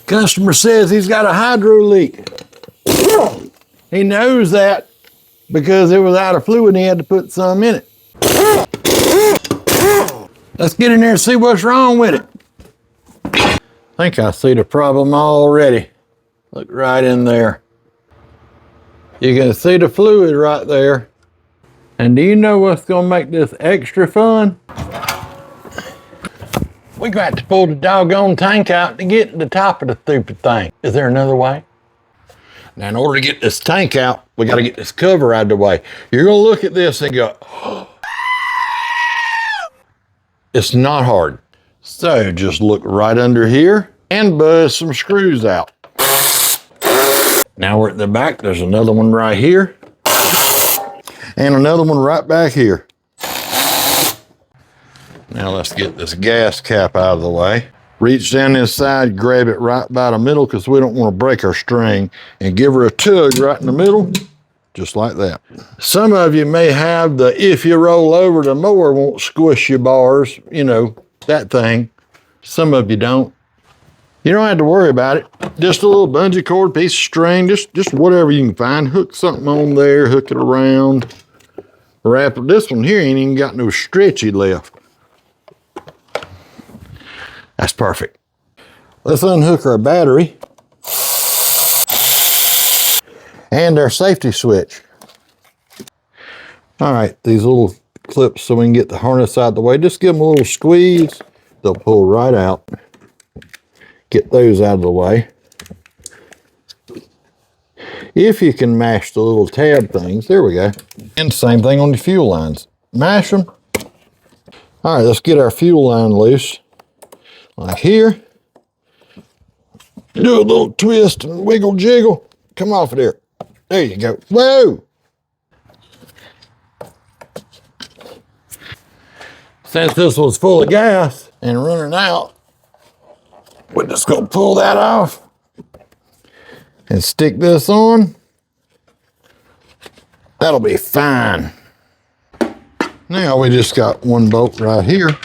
Customer says he's got a hydro leak. He knows that because it was out of fluid and he had to put some in it. Let's get in there and see what's wrong with it. I think I see the problem already. Look right in there. You can see the fluid right there. And do you know what's gonna make this extra fun? We got to pull the doggone tank out to get to the top of the stupid thing. Is there another way? Now, in order to get this tank out, we got to get this cover out of the way. You're going to look at this and go, oh. It's not hard. So just look right under here and buzz some screws out. Now we're at the back. There's another one right here and another one right back here. Now let's get this gas cap out of the way. Reach down this side, grab it right by the middle because we don't want to break our string, and give her a tug right in the middle, just like that. Some of you may have the if you roll over the mower won't squish your bars, you know, that thing. Some of you don't. You don't have to worry about it. Just a little bungee cord, piece of string, just whatever you can find. Hook something on there, hook it around. Wrap it. This one here ain't even got no stretchy left. That's perfect. Let's unhook our battery and our safety switch. All right, these little clips so we can get the harness out of the way. Just give them a little squeeze. They'll pull right out. Get those out of the way. If you can mash the little tab things, there we go. And same thing on the fuel lines. Mash them. All right, let's get our fuel line loose. Like here. Do a little twist and wiggle jiggle. Come off of there. There you go. Whoa! Since this was full of gas and running out, we're just gonna pull that off and stick this on. That'll be fine. Now we just got one bolt right here.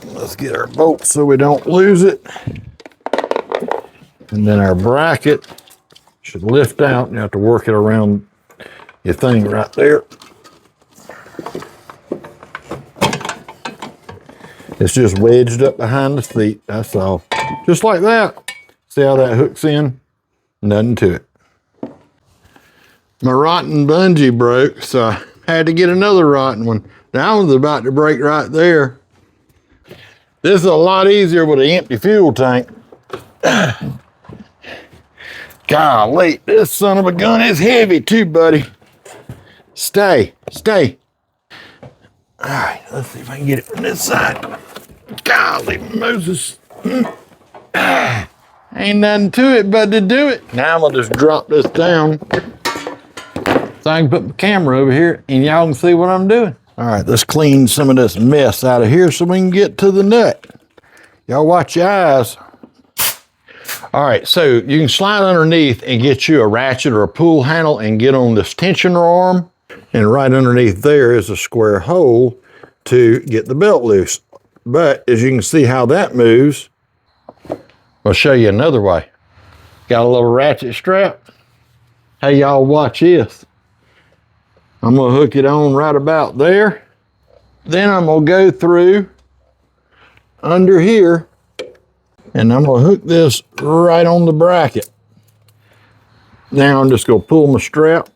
Let's get our bolt so we don't lose it. And then our bracket should lift out. You have to work it around your thing right there. It's just wedged up behind the seat, that's all. Just like that. See how that hooks in? Nothing to it. My rotten bungee broke, so I had to get another rotten one. That one's about to break right there. This is a lot easier with an empty fuel tank. Golly, this son of a gun is heavy too, buddy. Stay. All right, let's see if I can get it from this side. Golly, Moses. Ain't nothing to it but to do it. Now I'm gonna just drop this down so I can put my camera over here and y'all can see what I'm doing. All right, let's clean some of this mess out of here so we can get to the nut. Y'all watch your eyes. All right, so you can slide underneath and get you a ratchet or a pull handle and get on this tensioner arm. And right underneath there is a square hole to get the belt loose. But as you can see how that moves, I'll show you another way. Got a little ratchet strap. Hey, y'all watch this. I'm gonna hook it on right about there. Then I'm gonna go through under here and I'm gonna hook this right on the bracket. Now I'm just gonna pull my strap,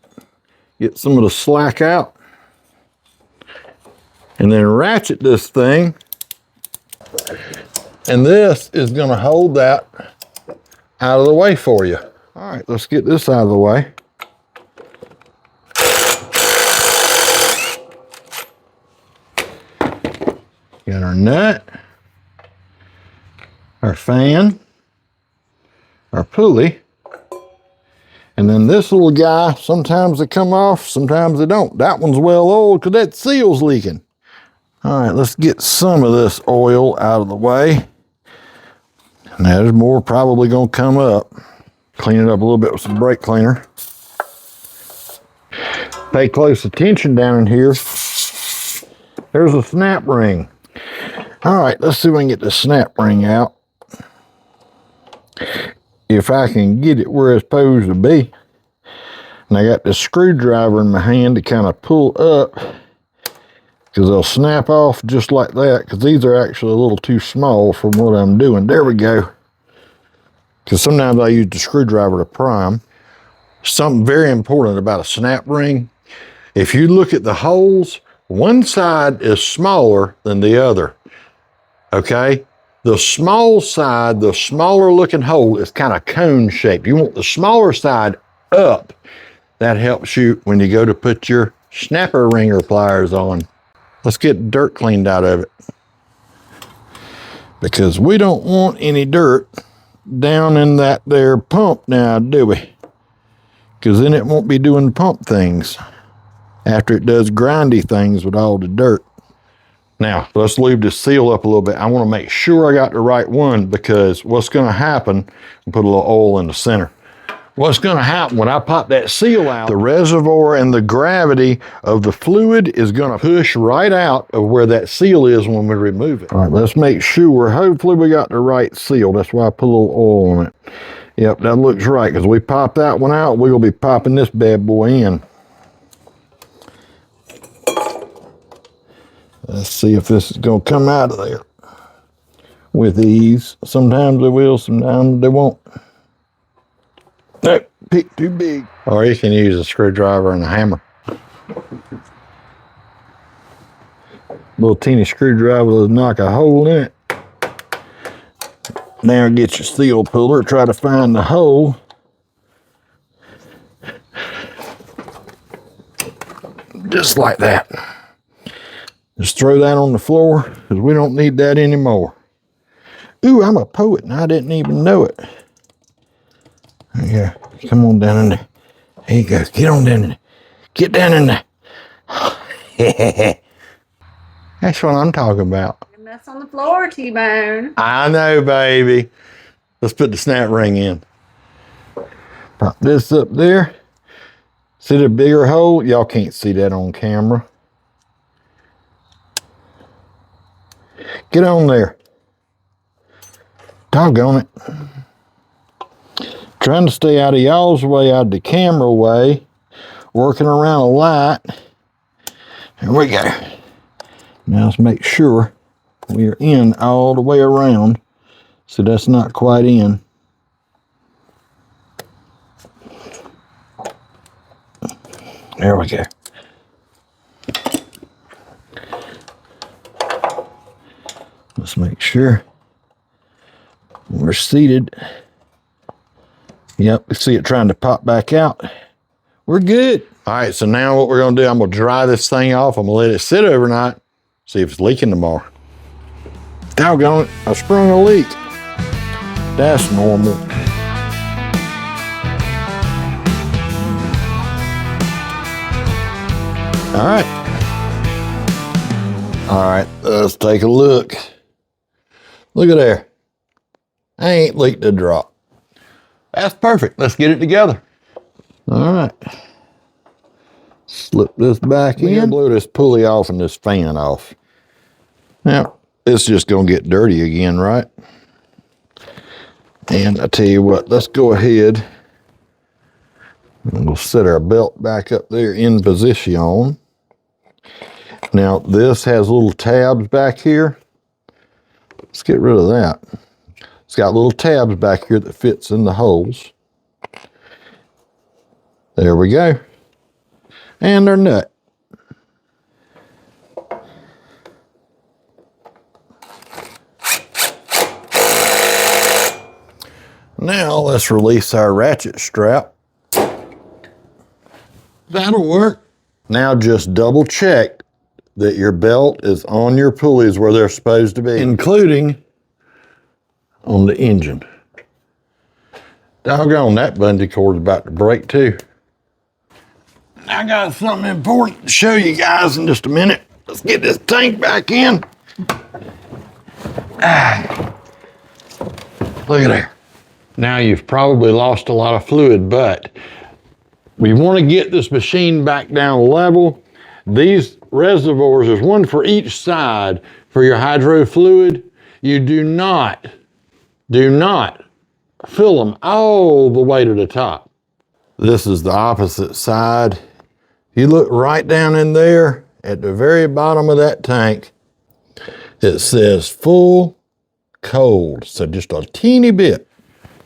get some of the slack out, and then ratchet this thing. And this is gonna hold that out of the way for you. All right, let's get this out of the way. Got our nut, our fan, our pulley, and then this little guy, sometimes they come off, sometimes they don't. That one's well oiled because that seal's leaking. All right, let's get some of this oil out of the way. Now there's more probably gonna come up. Clean it up a little bit with some brake cleaner. Pay close attention down in here. There's a snap ring. All right, let's see if we can get the snap ring out. If I can get it where it's supposed to be. And I got the screwdriver in my hand to kind of pull up, because they'll snap off just like that, because these are actually a little too small from what I'm doing. There we go. Because sometimes I use the screwdriver to prime. Something very important about a snap ring, if you look at the holes, one side is smaller than the other, okay? The small side, the smaller looking hole is kind of cone shaped. You want the smaller side up. That helps you when you go to put your snapper ringer pliers on. Let's get dirt cleaned out of it, because we don't want any dirt down in that there pump now, do we? Because then it won't be doing pump things after it does grindy things with all the dirt. Now, let's lube the seal up a little bit. I want to make sure I got the right one, because what's going to happen, put a little oil in the center. What's going to happen when I pop that seal out, the reservoir and the gravity of the fluid is going to push right out of where that seal is when we remove it. All right, let's make sure. Hopefully we got the right seal. That's why I put a little oil on it. Yep, that looks right, because we pop that one out, we're going to be popping this bad boy in. Let's see if this is going to come out of there with ease. Sometimes they will, sometimes they won't. Nope, pick too big. Or you can use a screwdriver and a hammer. Little teeny screwdriver will knock a hole in it. Now get your steel puller, try to find the hole. Just like that. Just throw that on the floor, because we don't need that anymore. Ooh, I'm a poet and I didn't even know it. Yeah, come on down in there. There you go. Get on down in there. Get down in there. That's what I'm talking about. A mess on the floor, T-Bone. I know, baby. Let's put the snap ring in. Pop this up there. See the bigger hole? Y'all can't see that on camera. Get on there. Doggone it. Trying to stay out of y'all's way, out of the camera way. Working around a light. There we go. Now let's make sure we're in all the way around. So that's not quite in. There we go. Let's make sure we're seated. Yep, see it trying to pop back out. We're good. All right, so now what we're gonna do, I'm gonna dry this thing off. I'm gonna let it sit overnight, see if it's leaking tomorrow. Doggone it, I sprung a leak. That's normal. All right. All right, let's take a look. Look at there. I ain't leaked a drop. That's perfect. Let's get it together. All right. Slip this back in. Blow this pulley off and this fan off. Now, it's just gonna get dirty again, right? And I tell you what, let's go ahead and we'll set our belt back up there in position. Now, this has little tabs back here. Let's get rid of that. It's got little tabs back here that fits in the holes. There we go. And our nut. Now let's release our ratchet strap. That'll work. Now just double check that your belt is on your pulleys where they're supposed to be, including on the engine. Doggone, that bungee cord's about to break too. I got something important to show you guys in just a minute. Let's get this tank back in. Look at there. Now you've probably lost a lot of fluid, but we want to get this machine back down level. These reservoirs. There's one for each side for your hydro fluid. You do not fill them all the way to the top. This is the opposite side. You look right down in there at the very bottom of that tank, it says full cold, so just a teeny bit.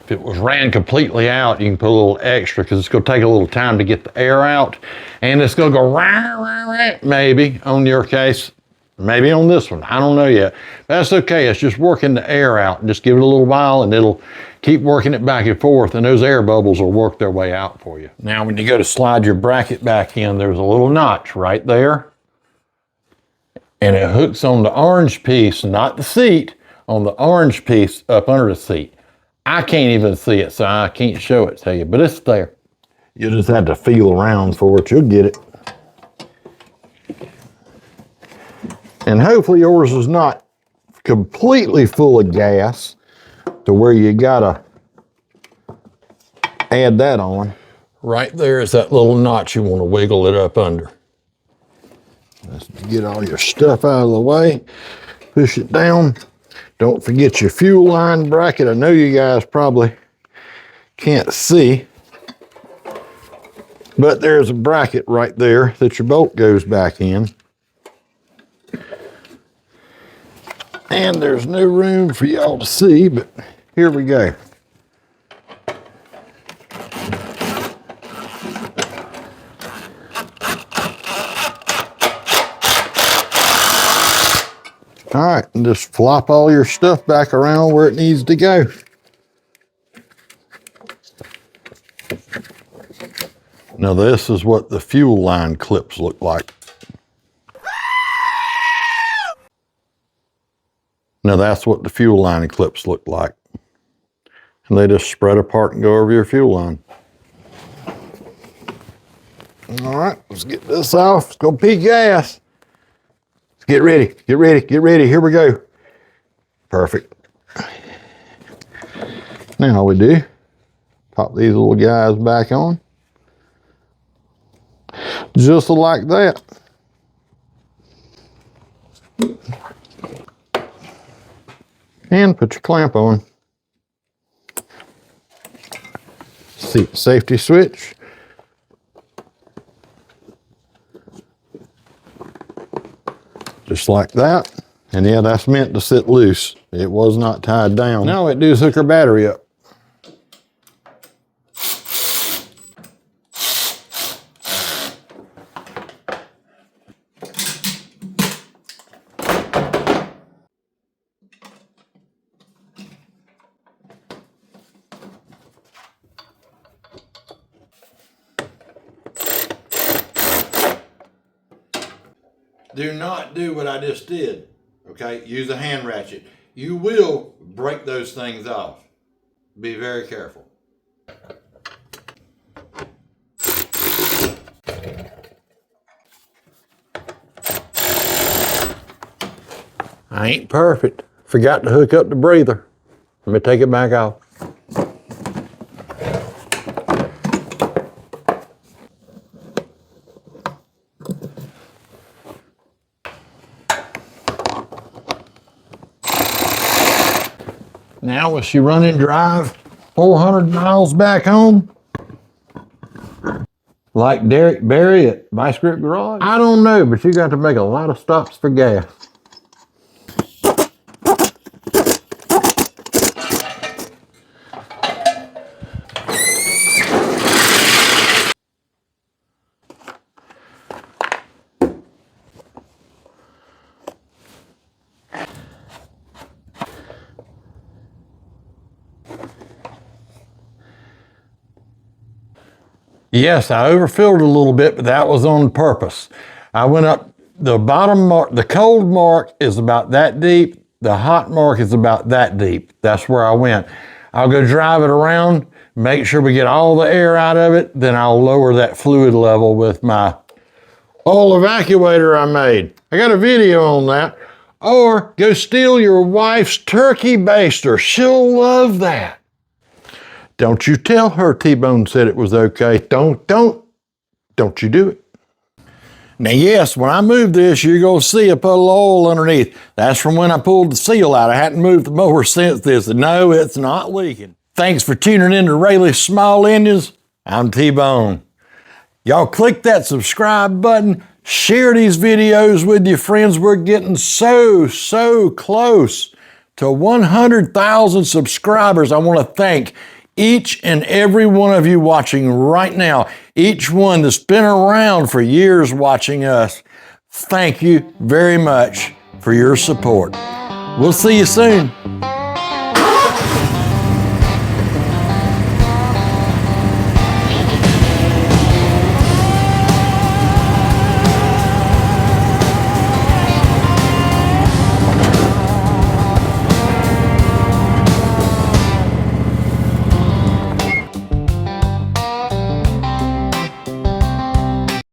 If it was ran completely out, you can put a little extra because it's going to take a little time to get the air out, and it's going to go rah, rah, rah, maybe on your case, maybe on this one. I don't know yet. That's okay. It's just working the air out, and just give it a little while, and it'll keep working it back and forth, and those air bubbles will work their way out for you. Now, when you go to slide your bracket back in, there's a little notch right there, and it hooks on the orange piece, not the seat, on the orange piece up under the seat. I can't even see it, so I can't show it to you, but it's there. You just have to feel around for it. You'll get it. And hopefully yours is not completely full of gas to where you gotta add that on. Right there is that little notch you want to wiggle it up under. Let's get all your stuff out of the way. Push it down. Don't forget your fuel line bracket. I know you guys probably can't see, but there's a bracket right there that your bolt goes back in. And there's no room for y'all to see, but here we go. All right, and just flop all your stuff back around where it needs to go. Now this is what the fuel line clips look like. Now that's what the fuel line clips look like. And they just spread apart and go over your fuel line. All right, let's get this off. Let's go pee gas. Get ready, get ready, get ready. Here we go. Perfect. Now all we do, pop these little guys back on. Just like that. And put your clamp on. Seat safety switch. Just like that. And yeah, that's meant to sit loose. It was not tied down. Now what we do is hook our battery up. Do not do what I just did, okay? Use a hand ratchet. You will break those things off. Be very careful. I ain't perfect. Forgot to hook up the breather. Let me take it back off. Now will she run and drive 400 miles back home? Like Derek Barry at Vice Grip Garage? I don't know, but you got to make a lot of stops for gas. Yes, I overfilled a little bit, but that was on purpose. I went up the bottom mark, the cold mark is about that deep, the hot mark is about that deep. That's where I went. I'll go drive it around, make sure we get all the air out of it, then I'll lower that fluid level with my oil evacuator I made. I got a video on that. Or go steal your wife's turkey baster. She'll love that. Don't you tell her T-Bone said it was okay. Don't you do it. Now, yes, when I move this, you're going to see a puddle of oil underneath. That's from when I pulled the seal out. I hadn't moved the mower since this. And no, it's not leaking. Thanks for tuning in to Rayleigh's Small Engines. I'm T-Bone. Y'all click that subscribe button. Share these videos with your friends. We're getting so close to 100,000 subscribers. I want to thank each and every one of you watching right now. Each one that's been around for years watching us. Thank you very much for your support. We'll see you soon.